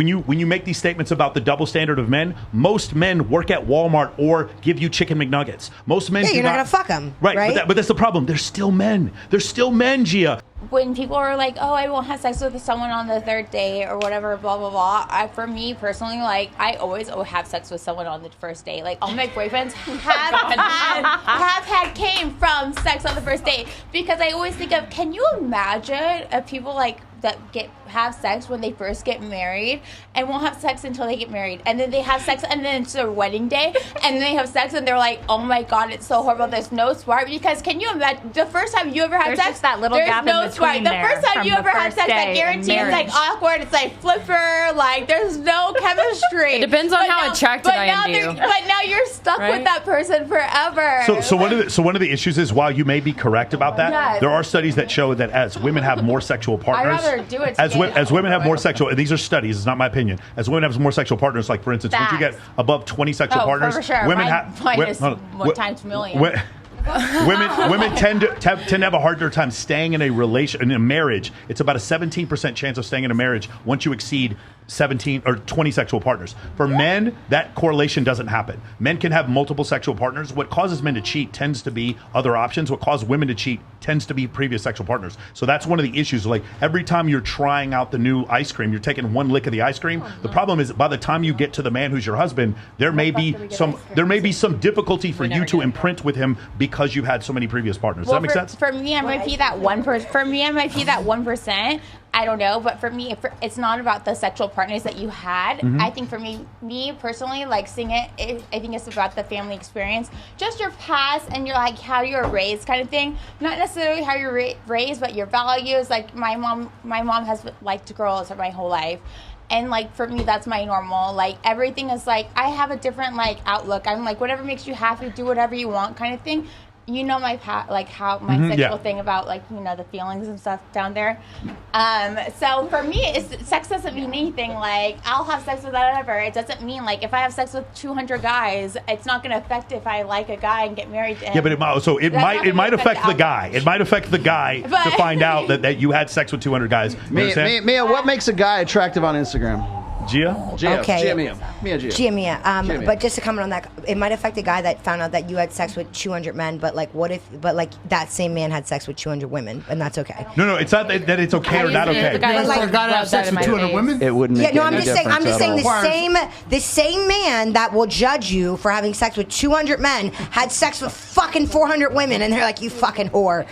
when you make these statements about the double standard of men, most men work at Walmart or give you chicken McNuggets. Most men you're not gonna fuck them, right? But that's the problem. They're still men. They're still men, Gia. When people are like, oh, I won't have sex with someone on the third date or whatever, blah, blah, blah. For me personally, like, I always have sex with someone on the first date. Like, all my boyfriends came from sex on the first date. Because I always think of, can you imagine if people, like, that have sex when they first get married and won't have sex until they get married, and then they have sex and then it's their wedding day and then they have sex and they're like, oh my god, it's so horrible, there's no spark. Because can you imagine the first time you ever had sex, just that little gap no in between. The first time you ever had sex, I guarantee it's like awkward, it's like flipper, like there's no chemistry. It depends on how attracted I am to you. But now you're stuck with that person forever. So one of the issues is, while you may be correct about that, there are studies that show that as women have more sexual partners, as women have more sexual, and these are studies, it's not my opinion, as women have more sexual partners, like for instance, once you get above 20 sexual partners, for sure. women times million. Women tend to have a harder time staying in a marriage. It's about a 17% chance of staying in a marriage once you exceed 17 or 20 sexual partners. For men, that correlation doesn't happen. Men can have multiple sexual partners. What causes men to cheat tends to be other options. What causes women to cheat tends to be previous sexual partners. So that's one of the issues. Like, every time you're trying out the new ice cream, you're taking one lick of the ice cream. The problem is, by the time you get to the man who's your husband, there may be some difficulty for you to imprint with him because you've had so many previous partners. Does that make sense? For me, I might be that 1%. For me, I might be that 1%. I don't know, but for me, it's not about the sexual partners that you had. Mm-hmm. I think for me personally, like seeing I think it's about the family experience, just your past and your like how you were raised, kind of thing. Not necessarily how you're raised, but your values. Like my mom has liked girls my whole life. And, like, for me, that's my normal. Like, everything is, like, I have a different, like, outlook. I'm, like, whatever makes you happy, do whatever you want kind of thing. You know my how my sexual thing about, like, you know, the feelings and stuff down there. So for me, sex doesn't mean anything. Like, I'll have sex with whatever. It doesn't mean, like, if I have sex with 200 guys, it's not going to affect if I like a guy and get married to him. Yeah, but it might affect the guy. It might affect the guy to find out that you had sex with 200 guys. Mia, what makes a guy attractive on Instagram? Gia? Okay. Mia. But just to comment on that, it might affect a guy that found out that you had sex with 200 men, but like, what if, that same man had sex with 200 women, and that's okay. No, it's not that it's okay or not okay. But like, a guy to have sex with 200 women? It wouldn't. Yeah, no, I'm just saying the same man that will judge you for having sex with 200 men had sex with fucking 400 women, and they're like, you fucking whore.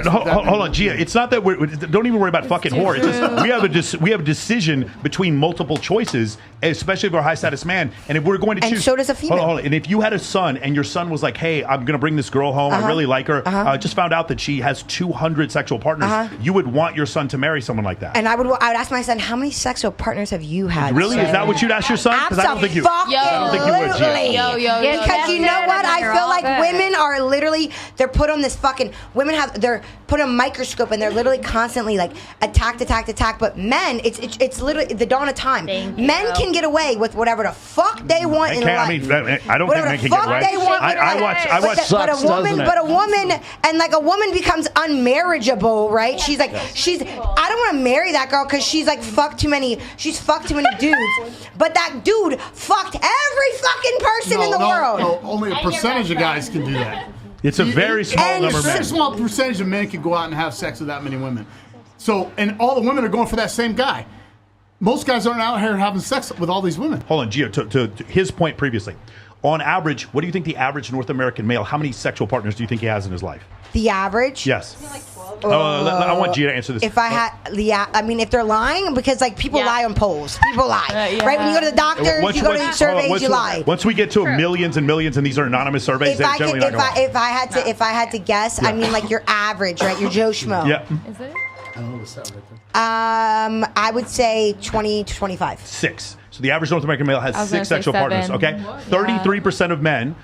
Hold on, Gia. It's not that don't even worry about fucking whore. It's just we have a decision between multiple choices, especially if we're a high status man, and if we're going to choose. And so does a female. Hold on. And if you had a son and your son was like, hey, I'm going to bring this girl home, I really like her, just found out that she has 200 sexual partners, you would want your son to marry someone like that. And I would ask my son, how many sexual partners have you had? Really? Is that what you'd ask your son? Because I don't think you would. Because you know what? I feel like women are literally, they're put on this fucking, they're put on a microscope and they're literally constantly like attacked. But men, it's literally the dawn of time. Men can get away with whatever the fuck they want in life. I don't think men can get away. I watch but a woman, and like a woman becomes unmarriageable, right? She's like, I don't want to marry that girl because she's fucked too many dudes. But that dude fucked every fucking person in the world. No, only a percentage of guys can do that. It's a very small number of men. A small percentage of men can go out and have sex with that many women. So, and all the women are going for that same guy. Most guys aren't out here having sex with all these women. Hold on, Gio, to his point previously. On average, what do you think the average North American male, how many sexual partners do you think he has in his life? The average? Yes. I want Gia to answer this. If I had, if they're lying, because people lie on polls. People lie. Right? When you go to the doctor, you go to these surveys, you lie. Once we get to millions and millions, and these are anonymous surveys, they're generally not going to lie. If I had to guess, your average, right? Your Joe Schmo. Yeah. Is it? I would say 20 to 25. 6. So the average North American male has 6 sexual partners. Okay, 33% of men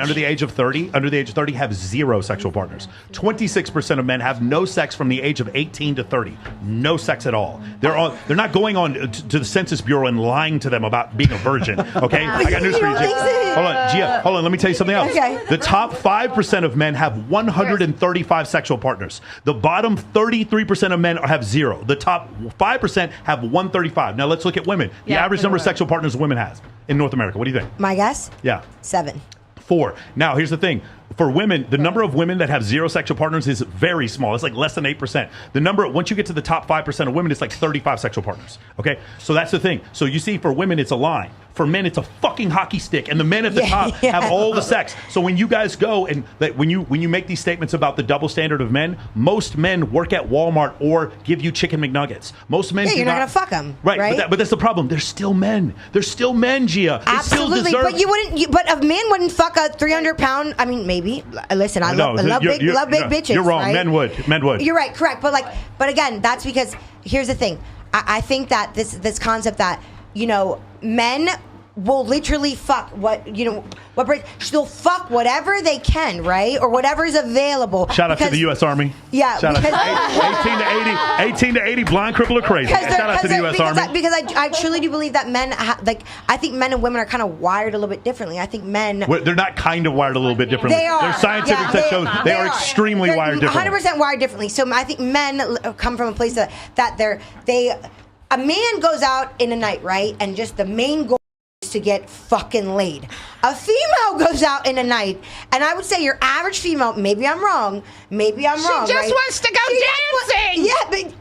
under the age of 30 have 0 sexual partners. 26% of men have no sex from the age of 18 to 30. No sex at all. They're not going on to the Census Bureau and lying to them about being a virgin. Okay, I got news for you, Gia. Hold on, Gia. Hold on. Let me tell you something else. Okay. The top 5% of men have 135 sexual partners. The bottom 33% of men have 0. The top 5% have 135. Now let's look at women. The average number of sexual partners women has in North America. What do you think? My guess? Yeah. 7. 4. Now, here's the thing. For women, the number of women that have 0 sexual partners is very small. It's like less than 8%. The number, once you get to the top 5% of women, it's like 35 sexual partners. Okay? So that's the thing. So you see, for women, it's a line. For men, it's a fucking hockey stick. And the men at the top have all the sex. So when you guys go and when you make these statements about the double standard of men, most men work at Walmart or give you chicken McNuggets. Most men you're not going to fuck them. Right? But that's the problem. They're still men. They're still men, Gia. They Absolutely. Still deserve, but a man wouldn't fuck a 300-pound, I mean, maybe. Listen, I love big bitches. You're wrong. Right? Men would. You're right. Correct. But again, that's because here's the thing. I think that this concept that, men will literally fuck they'll fuck whatever they can, right? Or whatever's available. Shout out to the U.S. Army. Yeah. Shout out 18 to 80, blind, cripple, or crazy. Shout out to the U.S. Army. Because I truly do believe that men, I think men and women are kind of wired a little bit differently. I think men... They're not kind of wired a little bit differently. They are. There's scientific that shows they are extremely wired differently. 100% wired differently. So I think men come from a place that a man goes out in a night, right? And just the main goal to get fucking laid. A female goes out in a night, and I would say your average female, maybe I'm wrong, She just wants to go dancing.